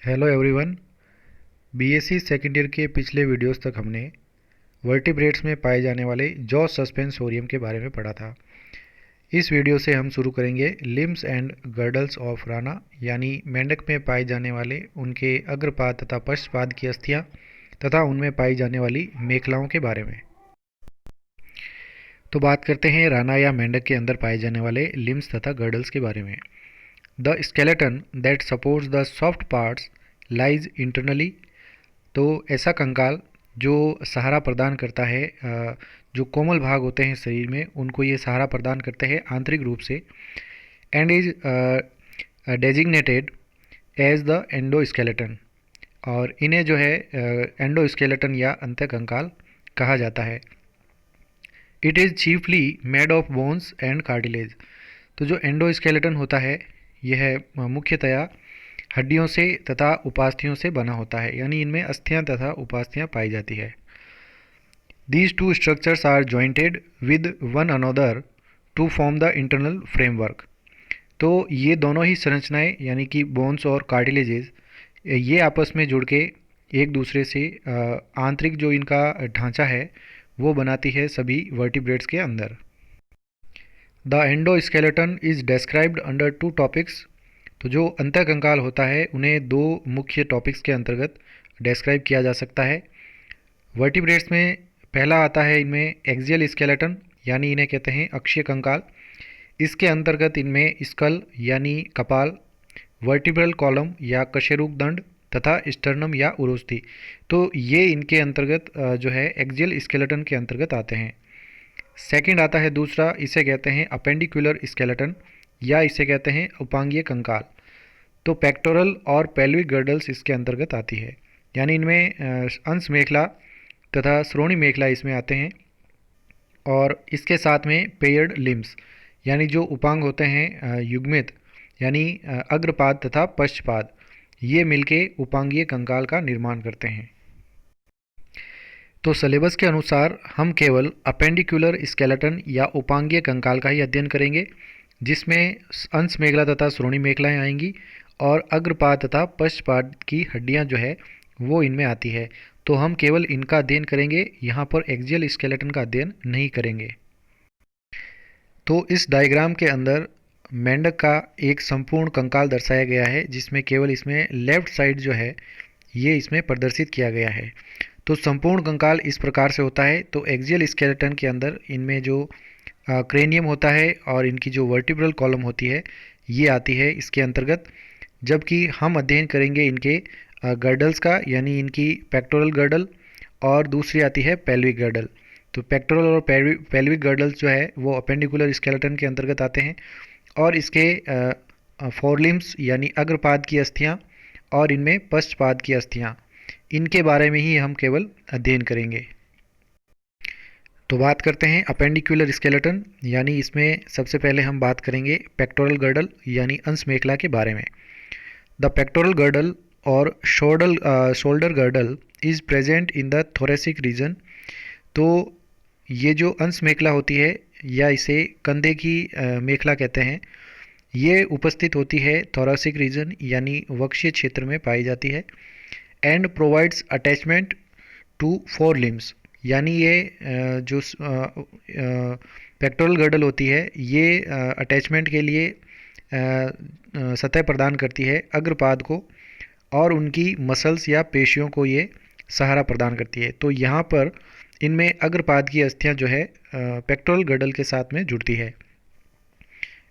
Hello everyone. BSc second year के पिछले videos तक हमने वर्टिब्रेट्स में पाए जाने वाले जॉ सस्पेंसोरियम के बारे में पढ़ा था। इस वीडियो से हम शुरू करेंगे limbs and girdles of Rana, यानी मेंढक में पाए जाने वाले उनके अग्रपाद तथा पश्चपाद की अस्थियां तथा उनमें पाई जाने वाली मेखलाओं के बारे में। तो बात करते हैं राना या मेंढक के अंदर पाए जाने वाले लिम्स तथा गर्डल्स के बारे में। The skeleton that supports the soft parts lies internally. तो ऐसा कंकाल जो सहारा प्रदान करता है, जो कोमल भाग होते हैं शरीर में उनको ये सहारा प्रदान करते हैं आंतरिक रूप से, and is designated as the endoskeleton. और इन्हें जो है एंडोस्केलेटन या अंतः कंकाल कहा जाता है। It is chiefly made of bones and cartilage. तो जो एंडोस्केलेटन होता है यह मुख्यतया हड्डियों से तथा उपास्थियों से बना होता है, यानी इनमें अस्थियां तथा उपास्थियां पाई जाती है। These two structures are jointed with one another to form the internal framework. तो ये दोनों ही संरचनाएं यानी कि बोन्स और कार्टिलेजेस ये आपस में जुड़ के एक दूसरे से आंतरिक जो इनका ढांचा है वो बनाती है सभी वर्टिब्रेट्स के अंदर। The endoskeleton is described under to topics. तो जो अंतः कंकाल होता है उन्हें दो मुख्य टॉपिक्स के अंतर्गत डिस्क्राइब किया जा सकता है। वर्टिब्रेट्स में पहला आता है इनमें एक्सियल स्केलेटन, यानी इन्हें कहते हैं अक्षीय कंकाल। इसके अंतर्गत इनमें स्कल यानी कपाल, वर्टिब्रल कॉलम या कशेरुक दंड तथा स्टर्नम या उरोस्थी, तो ये इनके अंतर्गत जो है एक्सियल स्केलेटन के अंतर्गत आते हैं। सेकंड आता है दूसरा, इसे कहते हैं अपेंडिकुलर स्केलेटन या इसे कहते हैं उपांगीय कंकाल। तो पेक्टोरल और पेल्विक गर्डल्स इसके अंतर्गत आती है, यानी इनमें अंश मेखला तथा श्रोणी मेखला इसमें आते हैं। और इसके साथ में पेयर्ड लिम्स, यानी जो उपांग होते हैं युग्मित, यानी अग्रपाद तथा पश्चपाद, ये मिलके उपांगीय कंकाल का निर्माण करते हैं। तो सिलेबस के अनुसार हम केवल अपेंडिकुलर स्केलेटन या उपांगीय कंकाल का ही अध्ययन करेंगे, जिसमें अंश मेखला तथा श्रोणी मेखलाएँ आएंगी और अग्रपाद तथा पश्चपाद की हड्डियां जो है वो इनमें आती है। तो हम केवल इनका अध्ययन करेंगे, यहाँ पर एक्सियल स्केलेटन का अध्ययन नहीं करेंगे। तो इस डायग्राम के अंदर मेंढक का एक संपूर्ण कंकाल दर्शाया गया है, जिसमें केवल इसमें लेफ्ट साइड जो है ये इसमें प्रदर्शित किया गया है। तो संपूर्ण कंकाल इस प्रकार से होता है। तो एक्सियल स्केलेटन के अंदर इनमें जो क्रेनियम होता है और इनकी जो वर्टिब्रल कॉलम होती है ये आती है इसके अंतर्गत, जबकि हम अध्ययन करेंगे इनके गर्डल्स का, यानी इनकी पेक्टोरल गर्डल और दूसरी आती है पेल्विक गर्डल। तो पेक्टोरल और पेल्विक गर्डल्स जो है वो अपेंडिकुलर स्केलेटन के अंतर्गत आते हैं और इसके फोरलिम्स यानी अग्रपाद की अस्थियां और इनमें पश्चपाद की अस्थियां, इनके बारे में ही हम केवल अध्ययन करेंगे। तो बात करते हैं अपेंडिकुलर स्केलेटन, यानी इसमें सबसे पहले हम बात करेंगे पेक्टोरल गर्डल यानी अंश मेखला के बारे में। द पेक्टोरल गर्डल और shoulder girdle is present in the thoracic region. तो ये जो अंश मेखला होती है या इसे कंधे की मेखला कहते हैं, ये उपस्थित होती है थोरेसिक रीजन यानी वक्षीय क्षेत्र में पाई जाती है। And provides attachment to fore limbs, यानी ये जो पेक्टोरल गर्डल होती है ये अटैचमेंट के लिए सतह प्रदान करती है अग्रपाद को, और उनकी मसल्स या पेशियों को ये सहारा प्रदान करती है। तो यहाँ पर इनमें अग्रपाद की अस्थियाँ जो है पेक्टोरल गर्डल के साथ में जुड़ती है।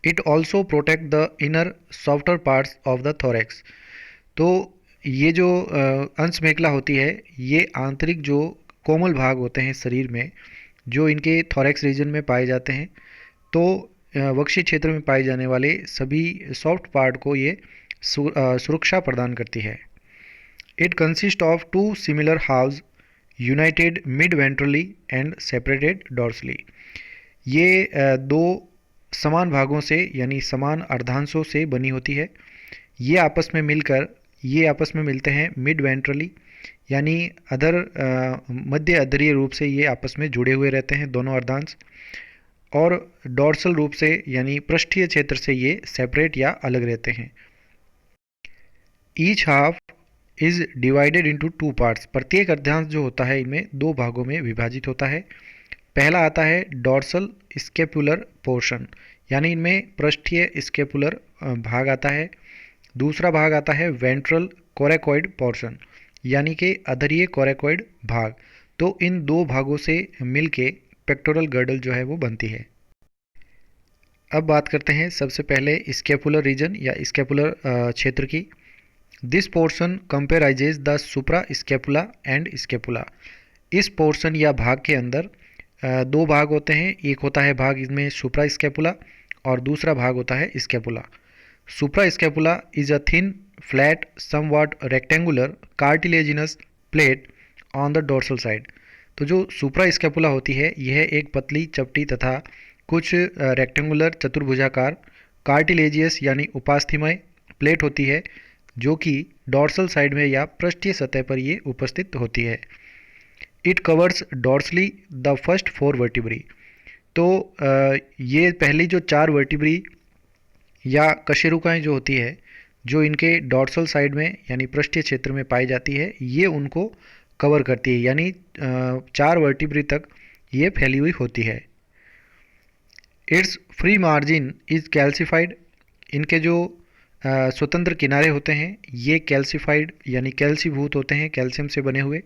It also protect the inner softer parts of the thorax. तो ये जो अंश मेखला होती है ये आंतरिक जो कोमल भाग होते हैं शरीर में जो इनके थोरेक्स रीजन में पाए जाते हैं, तो वक्षीय क्षेत्र में पाए जाने वाले सभी सॉफ्ट पार्ट को ये सुरक्षा प्रदान करती है। It consist of two similar halves united mid ventrally and separated dorsally. ये दो समान भागों से यानी समान अर्धांशों से बनी होती है। ये आपस में मिलते हैं मिड वेंट्रली, यानी मध्य अधरीय रूप से ये आपस में जुड़े हुए रहते हैं दोनों अर्धांश, और डॉर्सल रूप से यानी पृष्ठीय क्षेत्र से ये सेपरेट या अलग रहते हैं। Each half is divided into two parts. प्रत्येक अर्धांश जो होता है इनमें दो भागों में विभाजित होता है। पहला आता है डॉर्सल स्केपुलर पोर्शन, यानी इनमें पृष्ठीय स्केपुलर भाग आता है। दूसरा भाग आता है वेंट्रल कोरेकॉइड पोर्शन, यानी कि अधरीय कोरेकॉइड भाग। तो इन दो भागों से मिलके पेक्टोरल गर्डल जो है वो बनती है। अब बात करते हैं सबसे पहले स्केपुलर रीजन या स्केपुलर क्षेत्र की। This portion comprises the supra scapula and scapula. इस पोर्शन या भाग के अंदर दो भाग होते हैं। एक होता है भाग इसमें सुप्रा स्केपुला और दूसरा भाग होता है scapula. Supra scapula is a thin flat somewhat rectangular cartilaginous plate on the dorsal side. तो जो सुप्रा स्केपुला होती है यह एक पतली चपटी तथा कुछ रेक्टेंगुलर चतुर्भुजाकार कार्टिलेजियस यानी उपास्थीमय प्लेट होती है, जो कि डोर्सल साइड में या पृष्ठीय सतह पर ये उपस्थित होती है। It covers dorsally the first four vertebrae. तो ये पहली जो चार वर्टिब्री या कशेरुकाएँ जो होती है, जो इनके डोर्सल साइड में यानी पृष्ठीय क्षेत्र में पाई जाती है, ये उनको कवर करती है, यानी चार वर्टिब्री तक ये फैली हुई होती है। It's free margin is calcified. इनके जो स्वतंत्र किनारे होते हैं ये कैल्सिफाइड यानी कैल्सीभूत होते हैं, कैल्शियम से बने हुए।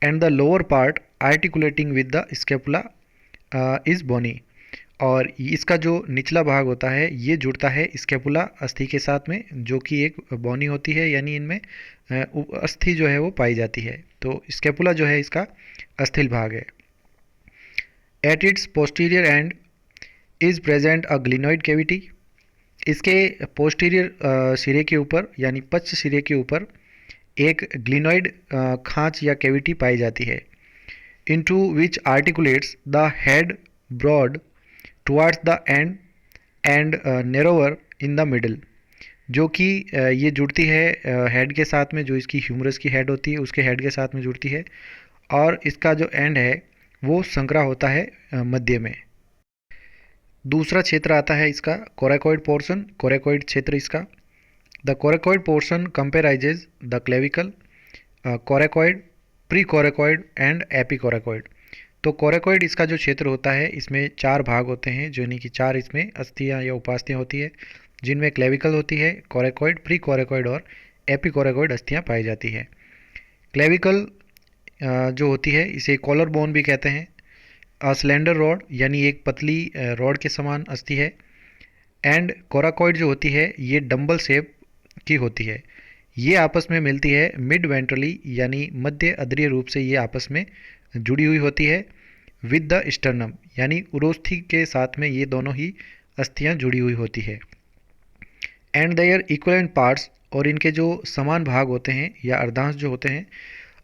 And the lower part articulating with the scapula is bony. और इसका जो निचला भाग होता है ये जुड़ता है स्केपुला अस्थि के साथ में, जो कि एक बोनी होती है, यानी इनमें अस्थि जो है वो पाई जाती है। तो स्केपुला जो है इसका अस्थिल भाग है। At its posterior and is present a glenoid cavity. इसके पोस्टीरियर सिरे के ऊपर यानी पश्च सिरे के ऊपर एक ग्लिनोइड खांच या कैविटी पाई जाती है। Into which articulates the head broad towards the end and narrower in the middle. जो कि ये जुड़ती है हेड के साथ में, जो इसकी ह्यूमरस की हेड होती है उसके हेड के साथ में जुड़ती है, और इसका जो एंड है वो संकरा होता है मध्य में। दूसरा क्षेत्र आता है इसका कोरेकॉइड पोर्शन, कोरेकॉइड क्षेत्र इसका। The coracoid portion comprises the clavicle, coracoid, pre coracoid and epicoracoid. तो कोरेकॉइड इसका जो क्षेत्र होता है इसमें चार भाग होते हैं, जो यानी कि चार इसमें अस्थियाँ या उपास्थियाँ होती है, जिनमें क्लेविकल होती है, कोरेकॉइड, प्री कोरेकॉइड और एपीकोरेकॉइड अस्थियाँ पाई जाती है। क्लेविकल जो होती है इसे कॉलर बोन भी कहते हैं। स्लेंडर रॉड यानी एक पतली रॉड के समान अस्थि है। एंड कोराकॉइड जो होती है ये डंबल शेप की होती है। ये आपस में मिलती है मिड वेंट्रली यानी मध्य अधरीय रूप से ये आपस में जुड़ी हुई होती है विद द स्टर्नम, यानी उरोस्थि के साथ में ये दोनों ही अस्थियां जुड़ी हुई होती है। एंड देयर इक्वलेंट पार्ट्स, और इनके जो समान भाग होते हैं या अर्धांश जो होते हैं,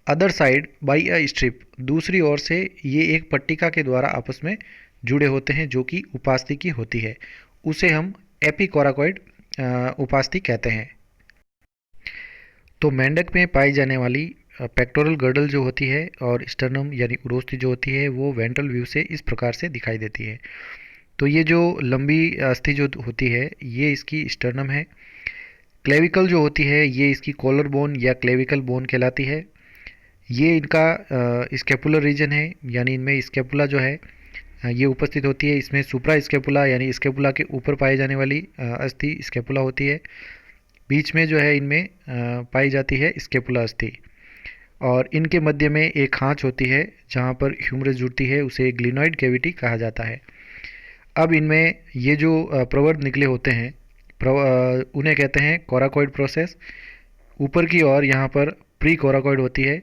other side by a strip, दूसरी ओर से ये एक पट्टिका के द्वारा आपस में जुड़े होते हैं, जो कि उपास्थि की होती है। उसे हम एपीकोराकॉइड उपास्थि कहते हैं। तो मेंढक में पाई जाने वाली पेक्टोरल गर्डल जो होती है और स्टर्नम यानी उरोस्थि जो होती है वो वेंट्रल व्यू से इस प्रकार से दिखाई देती है। तो ये जो लंबी अस्थि जो होती है ये इसकी स्टर्नम है। क्लेविकल जो होती है ये इसकी कॉलर बोन या क्लेविकल बोन कहलाती है। ये इनका स्केपुलर रीजन है, यानी इनमें स्केपुला जो है ये उपस्थित होती है। इसमें सुप्रा स्केपुला यानी स्केपुला के ऊपर पाई जाने वाली अस्थि स्केपुला होती है। बीच में जो है इनमें पाई जाती है स्केपुला अस्थि, और इनके मध्य में एक खांच होती है जहाँ पर ह्यूमरस जुड़ती है, उसे ग्लिनोइड कैविटी कहा जाता है। अब इनमें ये जो प्रवर्ध निकले होते हैं उन्हें कहते हैं कोराकॉइड प्रोसेस। ऊपर की ओर यहाँ पर प्री कोराकॉइड होती है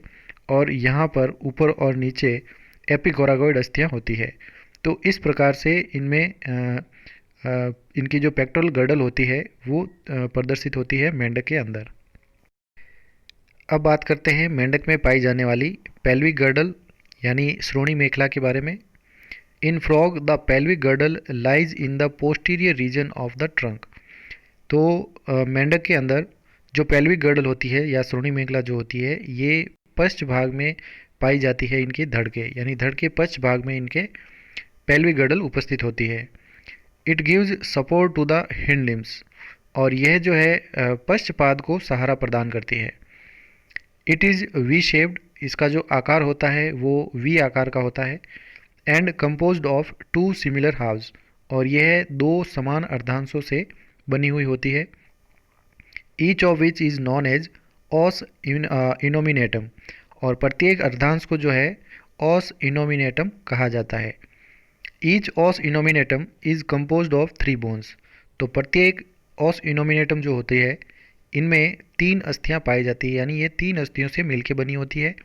और यहाँ पर ऊपर और नीचे एपीकोराकॉइड अस्थियाँ होती है। तो इस प्रकार से इनमें इनकी जो पेक्टोरल गर्डल होती है वो प्रदर्शित होती है मेंढक के अंदर। अब बात करते हैं मेंढक में पाई जाने वाली पेल्विक गर्डल यानी श्रोणी मेखला के बारे में। इन frog the pelvic girdle lies in the posterior reason of the trunk. तो मेंढक के अंदर जो पेल्विक गर्डल होती है या श्रोणी मेखला जो होती है ये पश्च भाग में पाई जाती है, इनकी धड़ के यानी धड़ के पश्च भाग में इनके पेल्विक गर्डल उपस्थित होती है। It gives support to the hind limbs, और यह जो है पश्चपाद को सहारा प्रदान करती है। इट इज़ वी शेप्ड, इसका जो आकार होता है वो वी आकार का होता है। And composed of two similar halves, और यह दो समान अर्धांशों से बनी हुई होती है। Each of which is known as os innominatum, और प्रत्येक अर्धांश को जो है ऑस इनोमिनेटम कहा जाता है। Each os innominatum is composed of three bones, तो प्रत्येक ऑस इनोमिनेटम जो होती है इनमें तीन अस्थियां पाई जाती है, यानी ये तीन अस्थियों से मिलकर बनी होती है।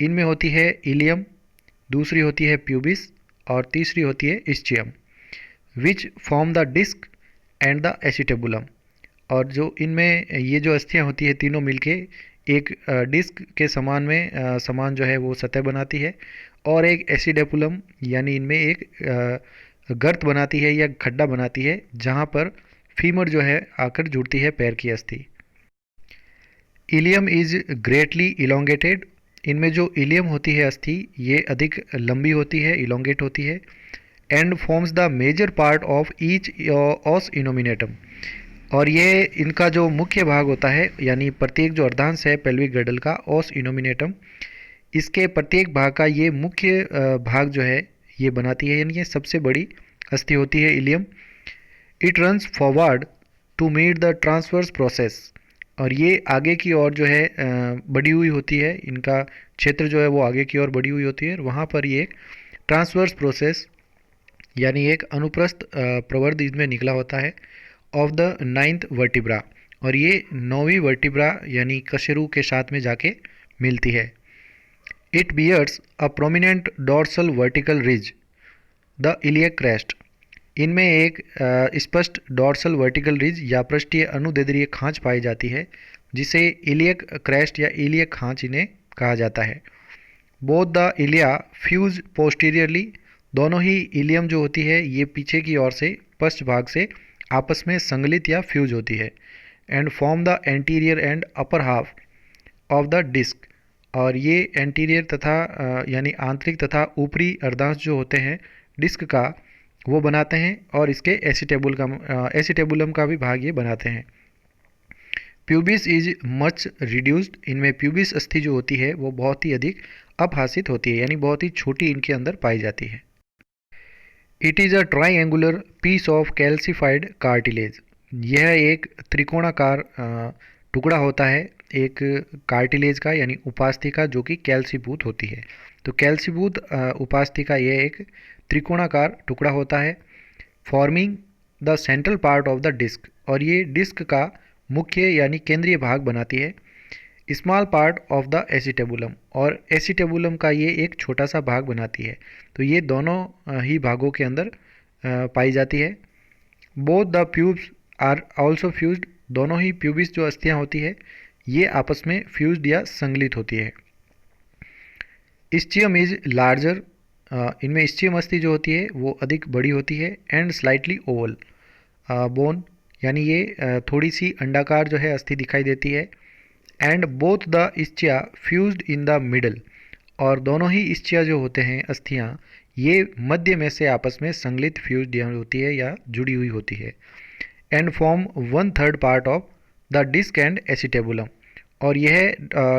इनमें होती है इलियम, दूसरी होती है प्यूबिस, और तीसरी होती है ischium, which form the disc and the acetabulum. और जो इनमें ये जो अस्थियां होती है तीनों मिलके एक डिस्क के समान जो है वो सतह बनाती है, और एक एसिडेपुलम यानी इनमें एक गर्त बनाती है या खड्डा बनाती है, जहाँ पर फीमर जो है आकर जुड़ती है पैर की अस्थि। इलियम इज ग्रेटली इलोंगेटेड, इनमें जो इलियम होती है अस्थि ये अधिक लंबी होती है, इलोंगेट होती है। And forms the major part of each os innominatum, और ये इनका जो मुख्य भाग होता है, यानी प्रत्येक जो अर्धांश है पेल्विक गर्डल का ऑस इनोमिनेटम, इसके प्रत्येक भाग का ये मुख्य भाग जो है ये बनाती है, यानी ये सबसे बड़ी अस्थि होती है ilium. It runs forward to meet the transverse process, और ये आगे की ओर जो है बढ़ी हुई होती है, इनका क्षेत्र जो है वो आगे की ओर बढ़ी हुई होती है, और वहाँ पर ये एक ट्रांसवर्स प्रोसेस यानी एक अनुप्रस्थ प्रवर्ध इसमें निकला होता है ऑफ द नाइन्थ वर्टिब्रा, और ये नौवीं वर्टिब्रा यानी कशेरू के साथ में जाके मिलती है। It bears a prominent dorsal vertical ridge the iliac crest, इनमें एक स्पष्ट डॉर्सल वर्टिकल रिज या पृष्ठीय अनुदैर्ध्य खांच पाई जाती है, जिसे इलियक क्रेस्ट या इलियक खांच इन्हें कहा जाता है। Both the Iliya fuse posteriorly, दोनों ही इलियम जो होती है ये पीछे की ओर से पश्च भाग से आपस में संगलित या फ्यूज होती है। And form the anterior and upper half of the disc, और ये एंटीरियर तथा यानी आंतरिक तथा ऊपरी अर्धांश जो होते हैं डिस्क का वो बनाते हैं, और इसके एसिटेबुलम का भी भाग ये बनाते हैं। प्यूबिस इज मच रिड्यूस्ड, इनमें प्यूबिस अस्थि जो होती है वो बहुत ही अधिक अपहासित होती है, यानी बहुत ही छोटी इनके अंदर पाई जाती है। It is a triangular piece of calcified cartilage, यह एक त्रिकोणाकार टुकड़ा होता है एक कार्टिलेज का यानी उपास्थि का, जो कि कैल्सीभूत होती है। तो कैल्सीभूत उपास्थि का यह एक त्रिकोणाकार टुकड़ा होता है, forming the central part of the disc, और ये डिस्क का मुख्य यानी केंद्रीय भाग बनाती है। Small part of the acetabulum, और एसिटेबुलम का ये एक छोटा सा भाग बनाती है। तो ये दोनों ही भागों के अंदर पाई जाती है। Both the pubes are also fused, दोनों ही प्यूबिस जो अस्थियाँ होती है ये आपस में फ्यूज्ड या संगलित होती है। इस्चियम इज लार्जर, इनमें इस्चियम अस्थि जो होती है वो अधिक बड़ी होती है। एंड स्लाइटली ओवल बोन, यानी ये थोड़ी सी अंडाकार जो है अस्थि दिखाई देती है। And both the ischia fused in the middle, और दोनों ही इस्चिया जो होते हैं अस्थियाँ ये मध्य में से आपस में संगलित फ्यूज्ड होती है या जुड़ी हुई होती है। And form 1/3 part of the disc and acetabulum, और यह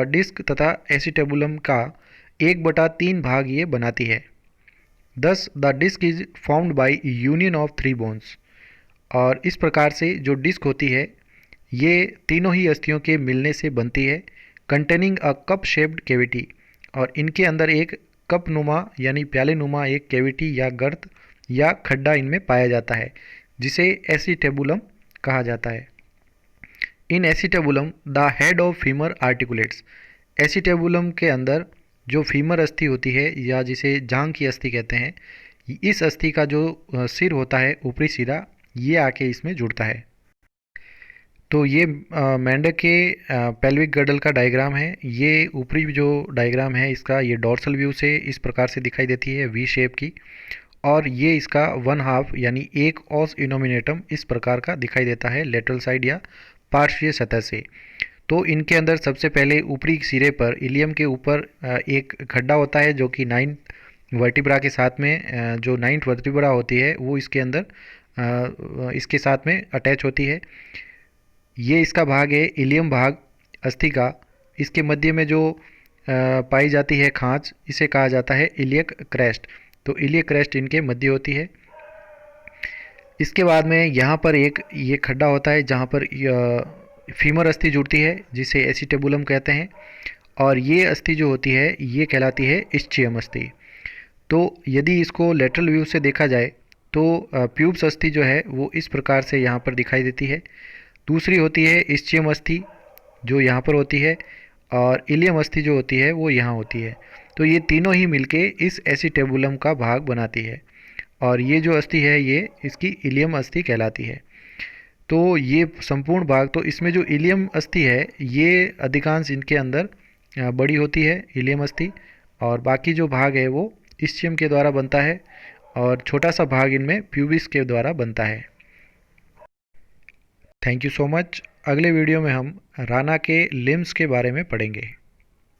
डिस्क तथा एसिटेबुलम का 1/3 भाग ये बनाती है। Thus the disc is formed by union of three bones, और इस प्रकार से जो डिस्क होती है ये तीनों ही अस्थियों के मिलने से बनती है। Containing a cup shaped cavity, और इनके अंदर एक कप नुमा यानी प्याले नुमा एक कैविटी या गर्त या खड्डा इनमें पाया जाता है, जिसे एसिटेबुलम कहा जाता है। In acetabulum the head of femur articulates, acetabulum के अंदर जो फीमर अस्थि होती है या जिसे जांघ की अस्थि कहते हैं, इस अस्थि का जो सिर होता है ऊपरी सिरा ये आके इसमें जुड़ता है। तो ये मेंढक के पेल्विक गर्डल का डायग्राम है। ये ऊपरी जो डायग्राम है इसका ये डॉर्सल व्यू से इस प्रकार से दिखाई देती है वी शेप की, और ये इसका 1/2 यानी एक ऑस इनोमिनेटम इस प्रकार का दिखाई देता है लेटरल साइड या पार्श्वीय सतह से। तो इनके अंदर सबसे पहले ऊपरी सिरे पर इलियम के ऊपर एक खड्डा होता है, जो कि 9 वर्टिब्रा के साथ में जो 9th वर्टिब्रा होती है वो इसके अंदर इसके साथ में अटैच होती है। ये इसका भाग है इलियम भाग अस्थि का। इसके मध्य में जो पाई जाती है खांच, इसे कहा जाता है इलियक क्रेस्ट। तो इलियक क्रेस्ट इनके मध्य होती है। इसके बाद में यहाँ पर एक ये खड्डा होता है जहाँ पर फीमर अस्थि जुड़ती है, जिसे एसिटेबुलम कहते हैं। और ये अस्थि जो होती है ये कहलाती है इस्चियम अस्थि। तो यदि इसको लेटरल व्यू से देखा जाए तो प्यूब्स अस्थि जो है वो इस प्रकार से यहाँ पर दिखाई देती है। दूसरी होती है इस्चियम अस्थि जो यहाँ पर होती है, और इलियम अस्थि जो होती है वो यहाँ होती है। तो ये तीनों ही मिलके इस एसिटेबुलम का भाग बनाती है, और ये जो अस्थि है ये इसकी इलियम अस्थि कहलाती है। तो ये संपूर्ण भाग, तो इसमें जो इलियम अस्थि है ये अधिकांश इनके अंदर बड़ी होती है, इलियम अस्थि, और बाकी जो भाग है वो इस्चियम के द्वारा बनता है, और छोटा सा भाग इनमें प्यूबिस के द्वारा बनता है। Thank you so much. अगले वीडियो में हम राना के लिम्स के बारे में पढ़ेंगे।